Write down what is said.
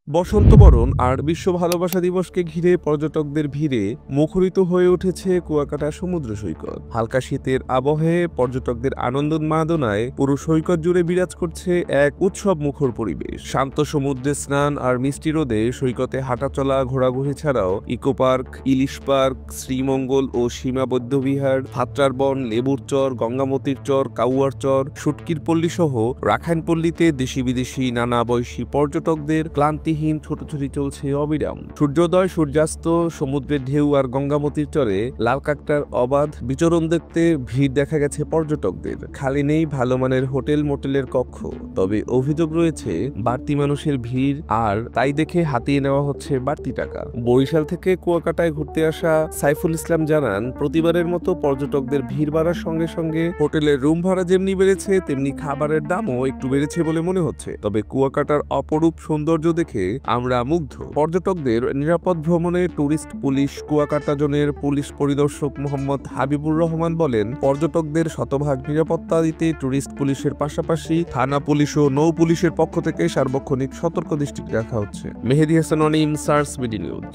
বসন্ত বরণ আর বিশ্ব ভালোবাসা দিবসকে ঘিরে পর্যটকদের ভিড়ে মুখরিত হয়ে উঠেছে কুয়াকাটা সমুদ্র সৈকত। হালকা শীতের আবহে পর্যটকদের আনন্দ উন্মাদনায় পুরো সৈকত জুড়ে বিরাজ করছে এক উৎসব মুখর পরিবেশ। শান্ত সমুদ্রে স্নান আর মিষ্টি রোদে সৈকতে হাঁটাচলা, ঘোরাঘুরি ছাড়াও ইকো পার্ক, ইলিশ পার্ক, শ্রীমঙ্গল ও সীমাবদ্ধ বিহার, ভাত্রার বন, লেবুর চর, গঙ্গামতির চর, কাউয়ার চর, শুটকির পল্লী সহ রাখাইন পল্লীতে দেশি বিদেশি নানা বয়সী পর্যটকদের ক্লান্তি ছোটাছুটি চলছে অবিরাম। সূর্যোদয়, সূর্যাস্ত, সমুদ্রের ঢেউ আর গঙ্গামতির চরে লাল কাঁকড়ার অবাধ বিচরণ দেখতে ভিড় দেখা গেছে পর্যটকদের। খালি নেই ভালো মানের হোটেল মোটেলের কক্ষ, তবে অভিযোগ রয়েছে বাড়তি মানুষের ভিড়, আর তাই দেখে হাতিয়ে নেওয়া হচ্ছে বাড়তি টাকা। বরিশাল থেকে কুয়াকাটায় ঘুরতে আসা সাইফুল ইসলাম জানান, প্রতিবারের মতো পর্যটকদের ভিড় বাড়ার সঙ্গে সঙ্গে হোটেলের রুম ভাড়া যেমনি বেড়েছে তেমনি খাবারের দামও একটু বেড়েছে বলে মনে হচ্ছে। তবে কুয়াকাটার অপরূপ সৌন্দর্য দেখে আমরা মুগ্ধ। পর্যটকদের নিরাপদ ভ্রমণে টুরিস্ট পুলিশ কুয়াকাটা জোনের পুলিশ পরিদর্শক মোহাম্মদ হাবিবুর রহমান বলেন, পর্যটকদের শতভাগ নিরাপত্তা দিতে টুরিস্ট পুলিশের পাশাপাশি থানা পুলিশ ও নৌ পুলিশের পক্ষ থেকে সার্বক্ষণিক সতর্ক দৃষ্টি রাখা হচ্ছে। মেহেদী হাসান অনিম, সার্স মিডি নিউজ।